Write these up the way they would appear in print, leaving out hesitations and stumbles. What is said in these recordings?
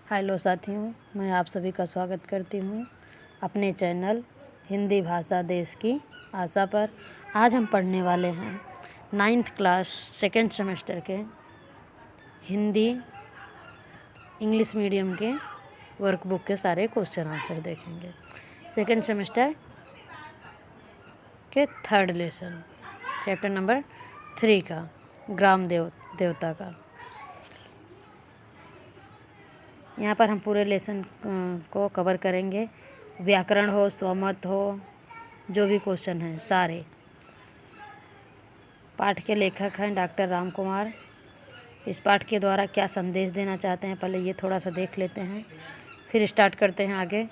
Hello साथियों, मैं आप सभी का स्वागत करती हूँ अपने चैनल हिंदी भाषा देश की आशा पर। आज हम पढ़ने वाले हैं 9th क्लास सेकेंड सेमेस्टर के हिंदी इंग्लिश मीडियम के वर्कबुक के सारे क्वेश्चन आंसर देखेंगे। सेकेंड सेमेस्टर के थर्ड लेसन चैप्टर नंबर 3 का ग्राम देवता का। यहाँ पर हम पूरे लेसन को कवर करेंगे। व्याकरण हो, स्वमत हो, जो भी क्वेश्चन हैं सारे। पाठ के लेखक हैं डॉक्टर राम कुमार। इस पाठ के द्वारा क्या संदेश देना चाहते हैं, पहले ये थोड़ा सा देख लेते हैं, फिर स्टार्ट करते हैं आगे।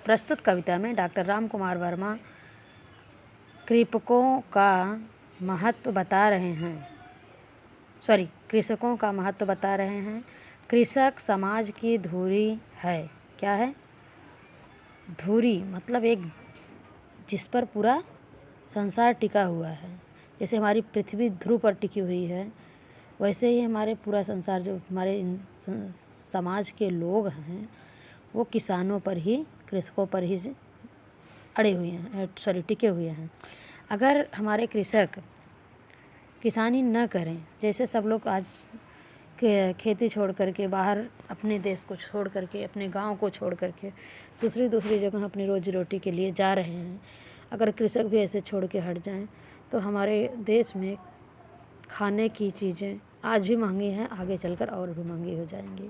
प्रस्तुत कविता में डॉक्टर राम कुमार वर्मा कृषकों का महत्व बता रहे हैं। कृषक समाज की धुरी है। क्या है? धुरी मतलब एक जिस पर पूरा संसार टिका हुआ है। जैसे हमारी पृथ्वी ध्रुव पर टिकी हुई है, वैसे ही हमारे पूरा संसार, जो हमारे समाज के लोग हैं, वो किसानों पर ही, कृषकों पर ही टिके हुए हैं। अगर हमारे कृषक किसानी न करें, जैसे सब लोग आज खेती छोड़ करके बाहर अपने देश को छोड़ करके, अपने गांव को छोड़ करके दूसरी जगह अपनी रोजी रोटी के लिए जा रहे हैं, अगर कृषक भी ऐसे छोड़ के हट जाएं तो हमारे देश में खाने की चीज़ें आज भी महंगी हैं, आगे चलकर और भी महंगी हो जाएंगी।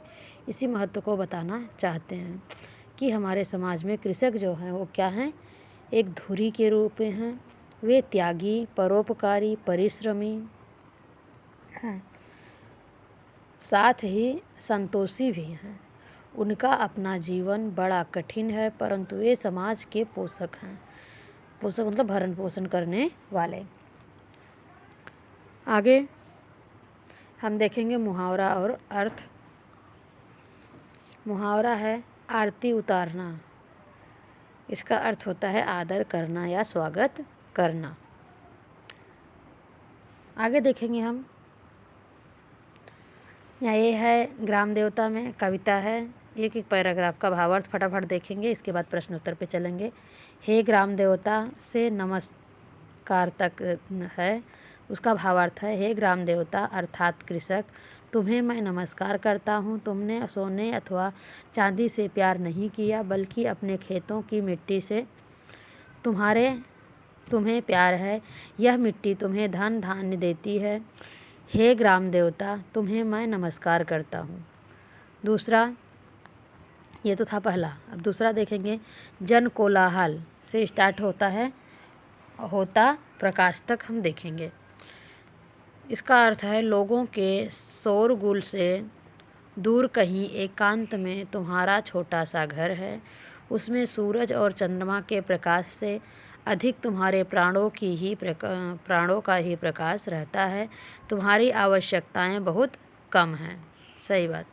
इसी महत्व को बताना चाहते हैं कि हमारे समाज में कृषक जो हैं वो क्या हैं, एक धुरी के रूप में हैं। वे त्यागी, परोपकारी, परिश्रमी हैं, साथ ही संतोषी भी हैं। उनका अपना जीवन बड़ा कठिन है, परंतु वे समाज के पोषक हैं। पोषक मतलब भरण पोषण करने वाले। आगे हम देखेंगे मुहावरा और अर्थ। मुहावरा है आरती उतारना। इसका अर्थ होता है आदर करना या स्वागत करना। आगे देखेंगे हम, यहाँ ये है ग्राम देवता में कविता है। एक एक पैराग्राफ का भावार्थ फटाफट देखेंगे, इसके बाद प्रश्न उत्तर पे चलेंगे। हे ग्राम देवता से नमस्कार तक है, उसका भावार्थ है हे ग्राम देवता अर्थात कृषक, तुम्हें मैं नमस्कार करता हूँ। तुमने सोने अथवा चांदी से प्यार नहीं किया, बल्कि अपने खेतों की मिट्टी से तुम्हें प्यार है। यह मिट्टी तुम्हें धन धान्य देती है। हे ग्राम देवता, तुम्हें मैं नमस्कार करता हूँ। दूसरा, ये तो था पहला। अब दूसरा देखेंगे। जन कोलाहल से स्टार्ट होता प्रकाश तक हम देखेंगे। इसका अर्थ है लोगों के शोरगुल से दूर कहीं एकांत में तुम्हारा छोटा सा घर है। उसमें सूरज और चंद्रमा के प्रकाश से अधिक तुम्हारे प्राणों का ही प्रकाश रहता है। तुम्हारी आवश्यकताएं बहुत कम हैं। सही बात।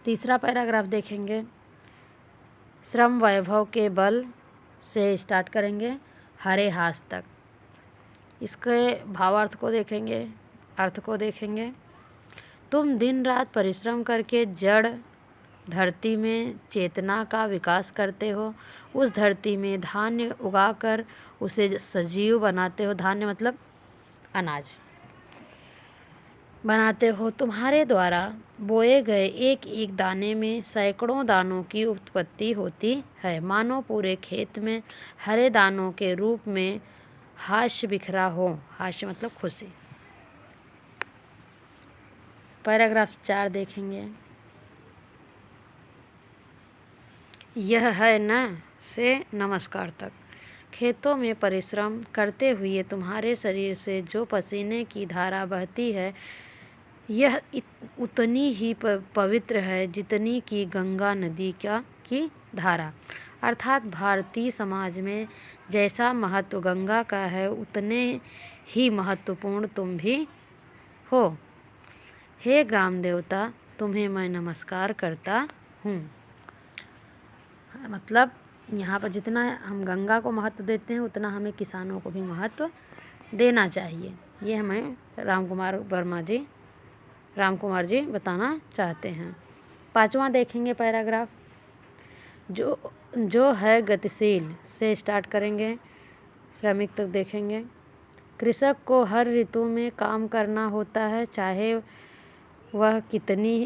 तीसरा पैराग्राफ देखेंगे। श्रम वैभव के बल से स्टार्ट करेंगे हरे हास तक। इसके भावार्थ को देखेंगे, अर्थ को देखेंगे। तुम दिन रात परिश्रम करके जड़ धरती में चेतना का विकास करते हो। उस धरती में धान्य उगाकर उसे सजीव बनाते हो। धान्य मतलब अनाज बनाते हो। तुम्हारे द्वारा बोए गए एक एक दाने में सैकड़ों दानों की उत्पत्ति होती है। मानो पूरे खेत में हरे दानों के रूप में हास्य बिखरा हो। हास्य मतलब खुशी। पैराग्राफ 4 देखेंगे। यह है न से नमस्कार तक। खेतों में परिश्रम करते हुए तुम्हारे शरीर से जो पसीने की धारा बहती है, यह उतनी ही पवित्र है जितनी कि गंगा नदी की धारा। अर्थात भारतीय समाज में जैसा महत्व गंगा का है, उतने ही महत्वपूर्ण तुम भी हो। हे ग्राम देवता, तुम्हें मैं नमस्कार करता हूँ। मतलब यहाँ पर जितना हम गंगा को महत्व देते हैं, उतना हमें किसानों को भी महत्व देना चाहिए। ये हमें राम कुमार वर्मा जी राम कुमार जी बताना चाहते हैं। 5वां देखेंगे पैराग्राफ, जो है गतिशील से स्टार्ट करेंगे, श्रमिक तक देखेंगे। कृषक को हर ऋतु में काम करना होता है, चाहे वह कितनी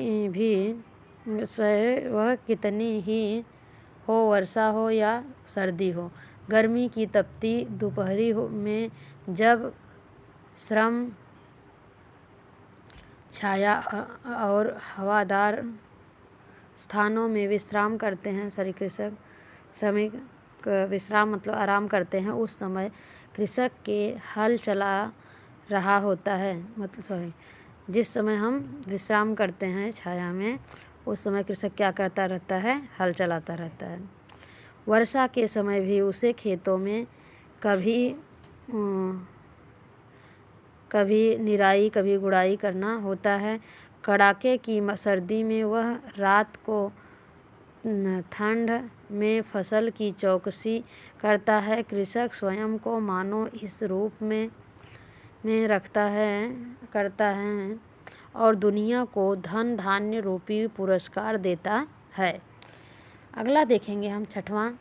ही हो, वर्षा हो या सर्दी हो। गर्मी की तपती दोपहरी में जब श्रम छाया और हवादार स्थानों में विश्राम करते हैं, श्रमिक विश्राम मतलब आराम करते हैं, उस समय कृषक के हल चला रहा होता है। जिस समय हम विश्राम करते हैं छाया में, उस समय कृषक क्या करता रहता है? हल चलाता रहता है। वर्षा के समय भी उसे खेतों में कभी निराई कभी गुड़ाई करना होता है। कड़ाके की सर्दी में वह रात को ठंड में फसल की चौकसी करता है। कृषक स्वयं को मानो इस रूप में करता है और दुनिया को धन धान्य रूपी पुरस्कार देता है। अगला देखेंगे हम 6वां,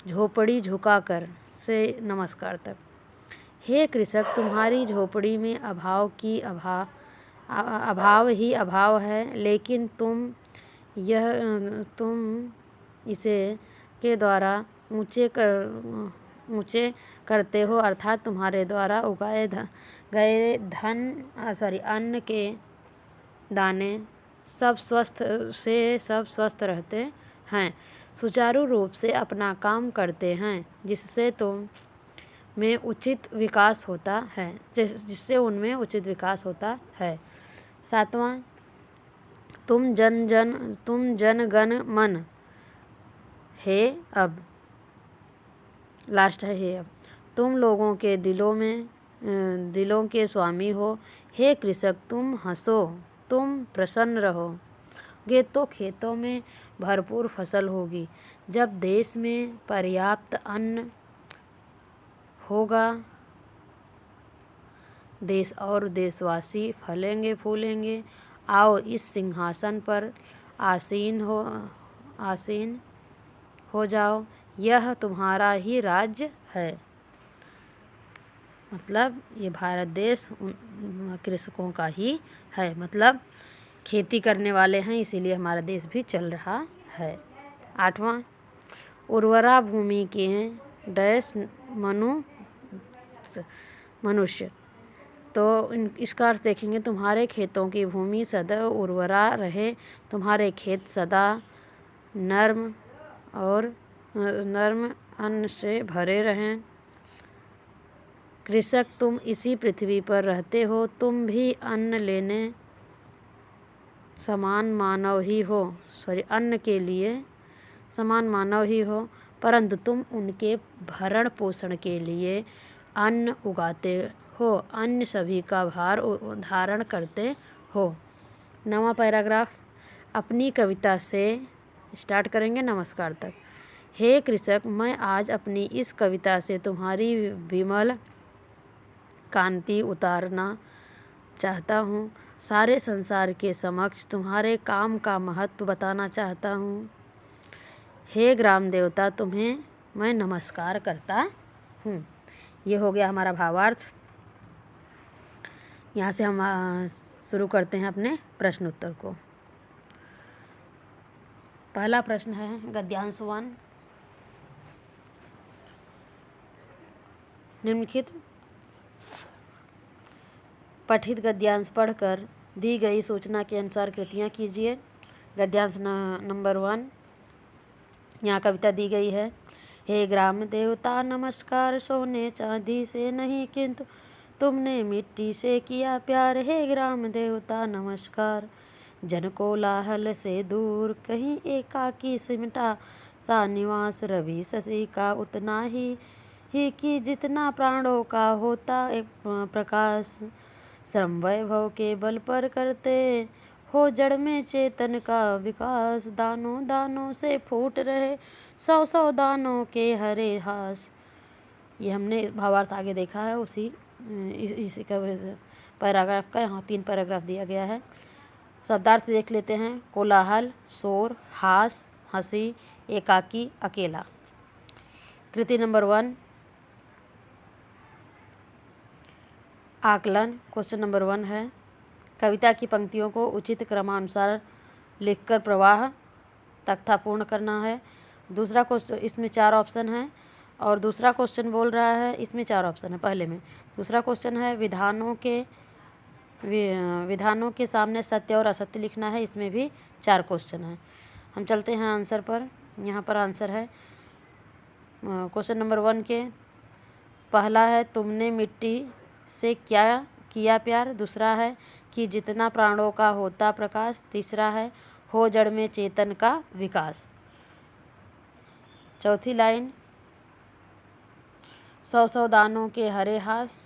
झोपड़ी झुकाकर से नमस्कार तक। हे कृषक, तुम्हारी झोपड़ी में अभाव ही अभाव है, लेकिन तुम इसे के द्वारा ऊंचे करते हो, अर्थात तुम्हारे द्वारा उगाए गए अन्न के दाने सब स्वस्थ रहते हैं, सुचारू रूप से अपना काम करते हैं, जिससे उनमें उचित विकास होता है। 7वां, तुम जन गण मन हे अब, लास्ट है हे अब, तुम लोगों के दिलों के स्वामी हो। हे कृषक, तुम हंसो, तुम प्रसन्न रहोगे तो खेतों में भरपूर फसल होगी। जब देश में पर्याप्त अन्न होगा, देश और देशवासी फलेंगे फूलेंगे। आओ इस सिंहासन पर आसीन हो जाओ, यह तुम्हारा ही राज्य है। मतलब ये भारत देश कृषकों का ही है, मतलब खेती करने वाले हैं, इसीलिए हमारा देश भी चल रहा है। 8वां, उर्वरा भूमि के डैश मनुष्य। तो इसका अर्थ देखेंगे, तुम्हारे खेतों की भूमि सदा उर्वरा रहे, तुम्हारे खेत सदा नर्म अन्न से भरे रहें। कृषक, तुम इसी पृथ्वी पर रहते हो, तुम भी अन्न के लिए समान मानव ही हो, परंतु तुम उनके भरण पोषण के लिए अन्न उगाते हो, अन्य सभी का भार धारण करते हो। 9वां पैराग्राफ, अपनी कविता से स्टार्ट करेंगे नमस्कार तक। हे कृषक, मैं आज अपनी इस कविता से तुम्हारी विमल कांति उतारना चाहता हूँ, सारे संसार के समक्ष तुम्हारे काम का महत्व बताना चाहता हूँ। हे ग्राम देवता, तुम्हें मैं नमस्कार करता हूँ। ये हो गया हमारा भावार्थ। यहाँ से हम शुरू करते हैं अपने प्रश्न उत्तर को। पहला प्रश्न है गद्यांश 1, निम्नलिखित पठित गद्यांश पढ़कर दी गई सूचना के अनुसार कृतियाँ कीजिए। गद्यांश नंबर 1, यहाँ कविता दी गई है। हे ग्राम देवता नमस्कार, सोने चांदी से नहीं किंतु तुमने मिट्टी से किया प्यार। हे ग्राम देवता नमस्कार, जन कोलाहल से दूर कहीं एकाकी सिमटा सा निवास, रवि शशि का उतना ही कि जितना प्राणों का होता एक प्रकाश। श्रम वैभव के बल पर करते हो जड़ में चेतन का विकास, दानों दानों से फूट रहे 100 दानों के हरे हास। ये हमने भावार्थ आगे देखा है, इसी का पैराग्राफ का यहाँ 3 पैराग्राफ दिया गया है। शब्दार्थ देख लेते हैं। कोलाहल, शोर, हास, हंसी, एकाकी, अकेला। कृति नंबर 1 आकलन। क्वेश्चन नंबर 1 है कविता की पंक्तियों को उचित क्रमानुसार लिखकर प्रवाह तख्ता पूर्ण करना है। दूसरा क्वेश्चन, इसमें 4 ऑप्शन हैं और दूसरा क्वेश्चन बोल रहा है, इसमें 4 ऑप्शन है पहले में। दूसरा क्वेश्चन है विधानों के सामने सत्य और असत्य लिखना है, इसमें भी 4 क्वेश्चन हैं। हम चलते हैं आंसर पर। यहाँ पर आंसर है क्वेश्चन नंबर 1 के पहला है तुमने मिट्टी से क्या किया प्यार। दूसरा है कि जितना प्राणों का होता प्रकाश। तीसरा है हो जड़ में चेतन का विकास। चौथी लाइन 100 दानों के हरे हास।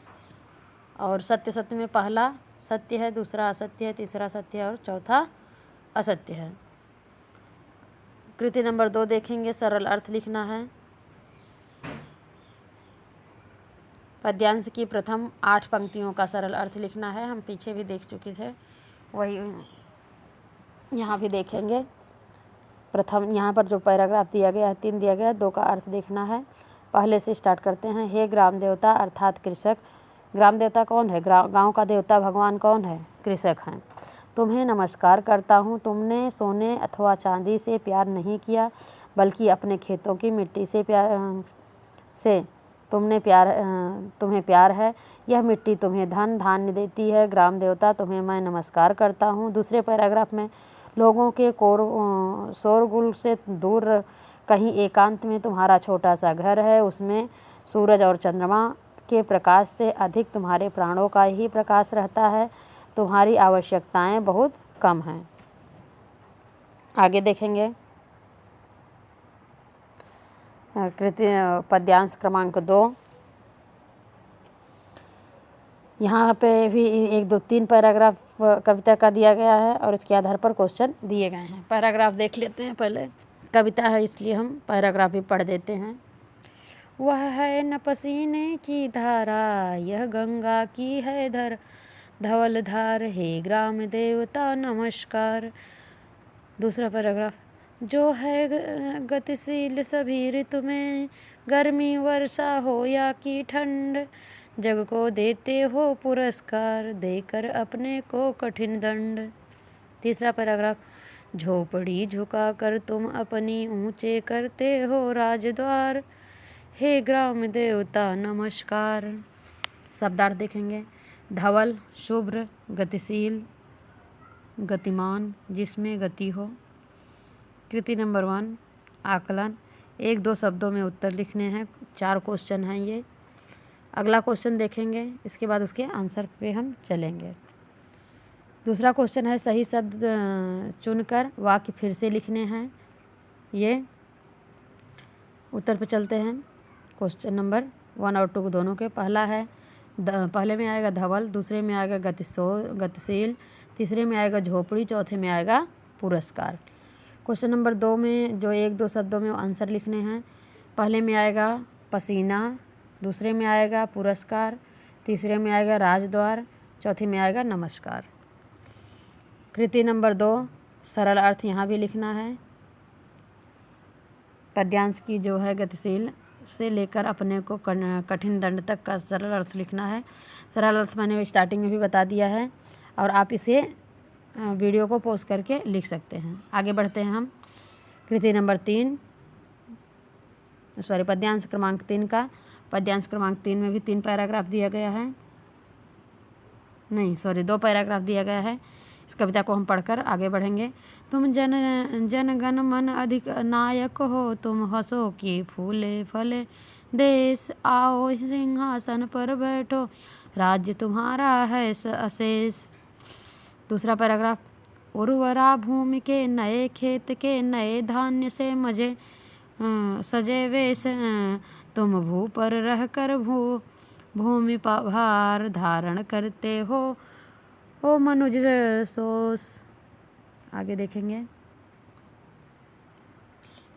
और सत्य सत्य में पहला सत्य है, दूसरा असत्य है, तीसरा सत्य है और चौथा असत्य है। कृति नंबर 2 देखेंगे, सरल अर्थ लिखना है। पद्यांश की प्रथम 8 पंक्तियों का सरल अर्थ लिखना है। हम पीछे भी देख चुके थे, वही यहाँ भी देखेंगे। प्रथम यहाँ पर जो पैराग्राफ दिया गया है 3 दिया गया है, 2 का अर्थ देखना है। पहले से स्टार्ट करते हैं। हे ग्राम देवता अर्थात कृषक। ग्राम देवता कौन है? गांव का देवता भगवान कौन है? कृषक हैं। तुम्हें नमस्कार करता हूँ। तुमने सोने अथवा चांदी से प्यार नहीं किया, बल्कि अपने खेतों की मिट्टी से तुम्हें प्यार है। यह मिट्टी तुम्हें धन धान्य देती है। ग्राम देवता तुम्हें मैं नमस्कार करता हूँ। दूसरे पैराग्राफ में लोगों के शोरगुल से दूर कहीं एकांत में तुम्हारा छोटा सा घर है। उसमें सूरज और चंद्रमा के प्रकाश से अधिक तुम्हारे प्राणों का ही प्रकाश रहता है। तुम्हारी आवश्यकताएं बहुत कम हैं। आगे देखेंगे कृति पद्यांश क्रमांक 2। यहाँ पे भी 1, 2, 3 पैराग्राफ कविता का दिया गया है और इसके आधार पर क्वेश्चन दिए गए हैं। पैराग्राफ देख लेते हैं पहले। कविता है इसलिए हम पैराग्राफ भी पढ़ देते हैं। वह है न पसीने की धारा, यह गंगा की है धवल धार। हे ग्राम देवता नमस्कार। दूसरा पैराग्राफ जो है गतिशील सभी ऋतु में, गर्मी वर्षा हो या की ठंड, जग को देते हो पुरस्कार, देकर अपने को कठिन दंड। तीसरा पैराग्राफ झोपड़ी झुका कर तुम अपनी ऊंचे करते हो राजद्वार, हे ग्राम देवता नमस्कार। शब्दार्थ देखेंगे। धवल शुभ्र, गतिशील गतिमान, जिसमें गति हो। कृति नंबर 1 आकलन। 1, 2 शब्दों में उत्तर लिखने हैं। 4 क्वेश्चन हैं ये। अगला क्वेश्चन देखेंगे, इसके बाद उसके आंसर पे हम चलेंगे। दूसरा क्वेश्चन है सही शब्द चुनकर वाक्य फिर से लिखने हैं। ये उत्तर पे चलते हैं। क्वेश्चन नंबर 1 और 2 दोनों के। पहला है पहले में आएगा धवल, दूसरे में आएगा गतिशील, तीसरे में आएगा झोपड़ी, चौथे में आएगा पुरस्कार। क्वेश्चन नंबर 2 में जो 1, 2 शब्दों में आंसर लिखने हैं। पहले में आएगा पसीना, दूसरे में आएगा पुरस्कार, तीसरे में आएगा राजद्वार, चौथे में आएगा नमस्कार। कृति नंबर 2 सरल अर्थ यहाँ भी लिखना है। पद्यांश की जो है गतिशील से लेकर अपने को कठिन दंड तक का सरल अर्थ लिखना है। सरल अर्थ मैंने स्टार्टिंग में भी बता दिया है और आप इसे वीडियो को पॉज करके लिख सकते हैं। आगे बढ़ते हैं हम। कृति नंबर 3 पद्यांश क्रमांक 3 का। पद्यांश क्रमांक 3 में भी 3 पैराग्राफ दिया गया है, 2 पैराग्राफ दिया गया है। इस कविता को हम पढ़कर आगे बढ़ेंगे। तुम जन गण मन अधिक नायक हो, तुम हंसो कि फूले फले देश, आओ सिंहासन पर बैठो, राज्य तुम्हारा है अशेष। दूसरा पैराग्राफ उर्वरा भूमि के नए खेत के नए धान्य से मजे सजे वेश, तुम भू पर रहकर भूमि भार धारण करते हो, ओ मनुज सोस। आगे देखेंगे।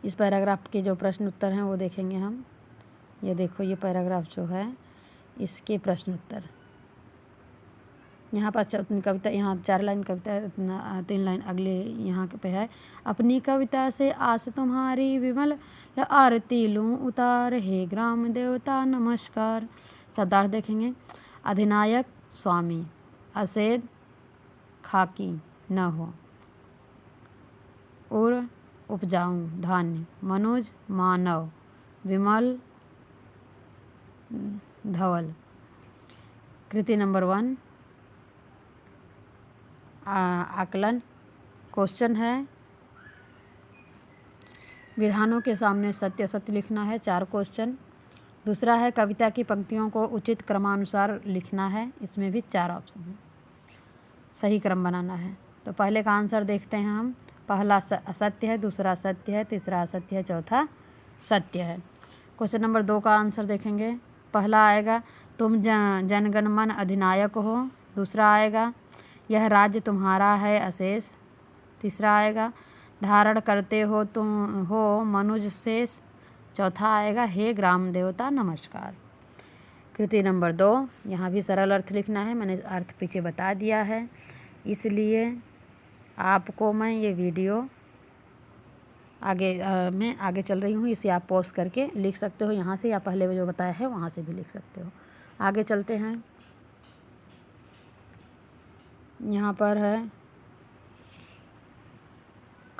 इस पैराग्राफ के जो प्रश्न उत्तर हैं वो देखेंगे हम। ये देखो, ये पैराग्राफ जो है इसके प्रश्न उत्तर। यहाँ पर कविता, यहाँ 4 लाइन कविता, 3 लाइन अगले यहाँ पे है। अपनी कविता से आस तुम्हारी विमल आरती लूँ उतार, हे ग्राम देवता नमस्कार। शब्दार्थ देखेंगे। अधिनायक स्वामी, असेद खाकी न हो, उर उपजाऊं धान्य, मनुज मानव, विमल धवल। कृति नंबर 1 आकलन। क्वेश्चन है विधानों के सामने सत्य सत्य लिखना है, 4 क्वेश्चन। दूसरा है कविता की पंक्तियों को उचित क्रमानुसार लिखना है, इसमें भी 4 ऑप्शन हैं, सही क्रम बनाना है। तो पहले का आंसर देखते हैं हम। पहला असत्य है, दूसरा सत्य है, तीसरा असत्य है, चौथा सत्य है। क्वेश्चन नंबर 2 का आंसर देखेंगे। पहला आएगा तुम जनगण मन अधिनायक हो, दूसरा आएगा यह राज्य तुम्हारा है अशेष, तीसरा आएगा धारण करते हो तुम हो मनुज शेष, चौथा आएगा हे ग्राम देवता नमस्कार। कृति नंबर 2, यहाँ भी सरल अर्थ लिखना है, मैंने अर्थ पीछे बता दिया है, इसलिए आपको मैं ये वीडियो मैं आगे चल रही हूँ, इसे आप पॉज करके लिख सकते हो यहाँ से, या पहले जो बताया है वहाँ से भी लिख सकते हो। आगे चलते हैं। यहाँ पर है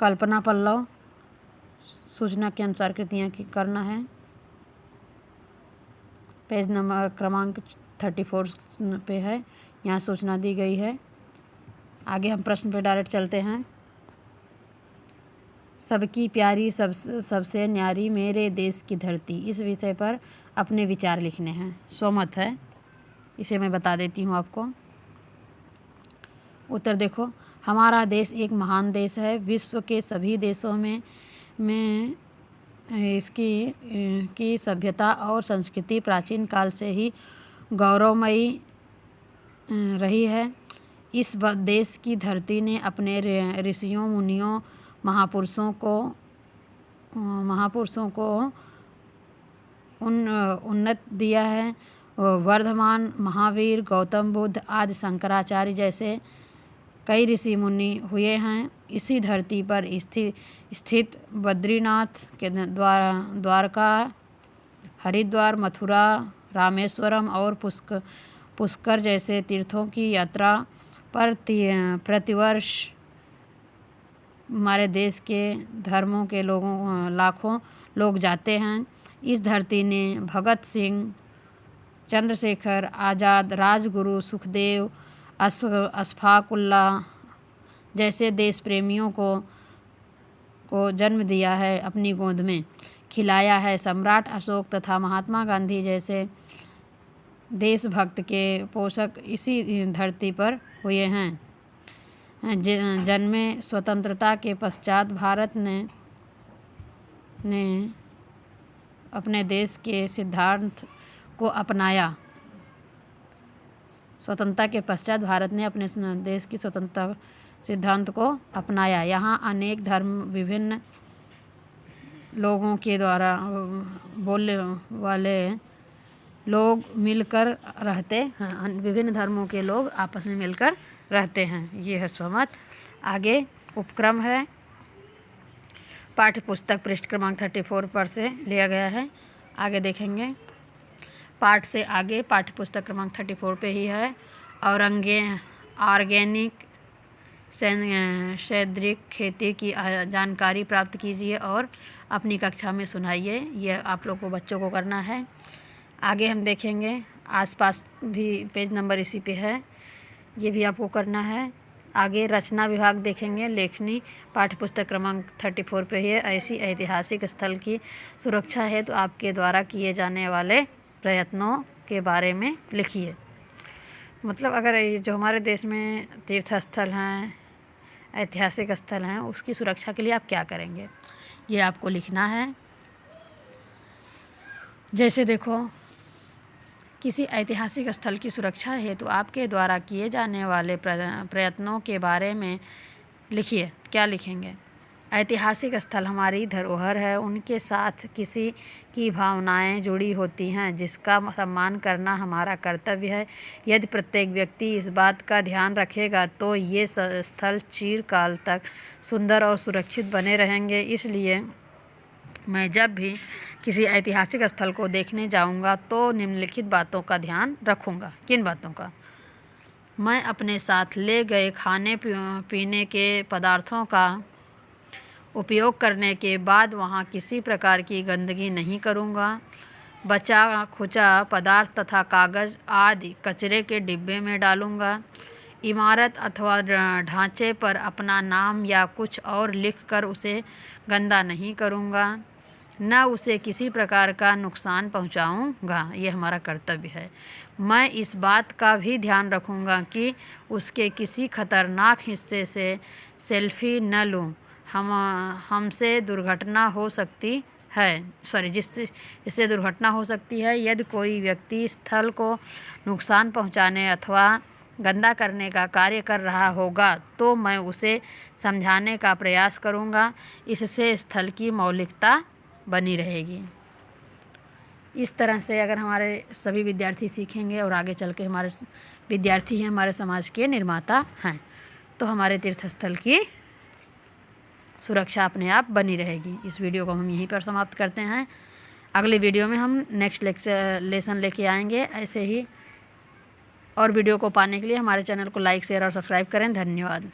कल्पना पल्लव, सूचना के अनुसार कृतियाँ करना है। पेज नंबर क्रमांक 34 पे है, यहाँ सूचना दी गई है। आगे हम प्रश्न पे डायरेक्ट चलते हैं। सबकी प्यारी सबसे न्यारी मेरे देश की धरती, इस विषय पर अपने विचार लिखने हैं। स्वमत है, इसे मैं बता देती हूँ आपको। उत्तर देखो, हमारा देश एक महान देश है, विश्व के सभी देशों में इसकी सभ्यता और संस्कृति प्राचीन काल से ही गौरवमयी रही है। इस देश की धरती ने अपने ऋषियों मुनियों महापुरुषों को उन्नत दिया है। वर्धमान, महावीर, गौतम बुद्ध आदि शंकराचार्य जैसे कई ऋषि मुनि हुए हैं। इसी धरती पर स्थित बद्रीनाथ के द्वारका, हरिद्वार, मथुरा, रामेश्वरम और पुष्कर जैसे तीर्थों की यात्रा पर प्रतिवर्ष हमारे देश के धर्मों के लाखों लोग जाते हैं। इस धरती ने भगत सिंह, चंद्रशेखर आज़ाद, राजगुरु, सुखदेव, अशफाकुल्लाह जैसे देश प्रेमियों को जन्म दिया है, अपनी गोद में खिलाया है। सम्राट अशोक तथा महात्मा गांधी जैसे देशभक्त के पोषक इसी धरती पर हुए हैं। जन्मे स्वतंत्रता के पश्चात भारत ने अपने देश के सिद्धांत को अपनाया। स्वतंत्रता के पश्चात भारत ने अपने देश की स्वतंत्रता सिद्धांत को अपनाया। यहाँ अनेक धर्म विभिन्न लोगों के द्वारा बोलने वाले लोग मिलकर रहते हैं, विभिन्न धर्मों के लोग आपस में मिलकर रहते हैं। ये है स्वमत। आगे उपक्रम है, पाठ्य पुस्तक पृष्ठ क्रमांक 34 पर से लिया गया है। आगे देखेंगे, पाठ से आगे पाठ्य पुस्तक क्रमांक 34 पे ही है। और ऑर्गेनिक सैद्रिक खेती की जानकारी प्राप्त कीजिए और अपनी कक्षा में सुनाइए। यह आप लोग को बच्चों को करना है। आगे हम देखेंगे, आसपास भी पेज नंबर इसी पे है, ये भी आपको करना है। आगे रचना विभाग देखेंगे, लेखनी पाठ्य पुस्तक क्रमांक 34 पे है। ऐसी ऐतिहासिक स्थल की सुरक्षा है तो आपके द्वारा किए जाने वाले प्रयत्नों के बारे में लिखिए। मतलब अगर ये जो हमारे देश में तीर्थ स्थल हैं, ऐतिहासिक स्थल हैं, उसकी सुरक्षा के लिए आप क्या करेंगे, ये आपको लिखना है। जैसे देखो, किसी ऐतिहासिक स्थल की सुरक्षा हेतु आपके द्वारा किए जाने वाले प्रयत्नों के बारे में लिखिए। क्या लिखेंगे? ऐतिहासिक स्थल हमारी धरोहर है, उनके साथ किसी की भावनाएं जुड़ी होती हैं जिसका सम्मान करना हमारा कर्तव्य है। यदि प्रत्येक व्यक्ति इस बात का ध्यान रखेगा तो ये स्थल चिरकाल तक सुंदर और सुरक्षित बने रहेंगे। इसलिए मैं जब भी किसी ऐतिहासिक स्थल को देखने जाऊंगा तो निम्नलिखित बातों का ध्यान रखूंगा। किन बातों का? मैं अपने साथ ले गए खाने पीने के पदार्थों का उपयोग करने के बाद वहाँ किसी प्रकार की गंदगी नहीं करूँगा। बचा खुचा पदार्थ तथा कागज़ आदि कचरे के डिब्बे में डालूँगा। इमारत अथवा ढांचे पर अपना नाम या कुछ और लिखकर उसे गंदा नहीं करूँगा, न उसे किसी प्रकार का नुकसान पहुँचाऊँगा। ये हमारा कर्तव्य है। मैं इस बात का भी ध्यान रखूँगा कि उसके किसी खतरनाक हिस्से से सेल्फी न लूँ। हमसे दुर्घटना हो सकती है इससे दुर्घटना हो सकती है। यदि कोई व्यक्ति स्थल को नुकसान पहुंचाने अथवा गंदा करने का कार्य कर रहा होगा तो मैं उसे समझाने का प्रयास करूंगा। इससे स्थल की मौलिकता बनी रहेगी। इस तरह से अगर हमारे सभी विद्यार्थी सीखेंगे और आगे चल के हमारे विद्यार्थी हैं हमारे समाज के निर्माता हैं, तो हमारे तीर्थ स्थल की सुरक्षा अपने आप बनी रहेगी। इस वीडियो को हम यहीं पर समाप्त करते हैं। अगले वीडियो में हम नेक्स्ट लेसन लेके आएंगे ऐसे ही। और वीडियो को पाने के लिए हमारे चैनल को लाइक शेयर और सब्सक्राइब करें। धन्यवाद।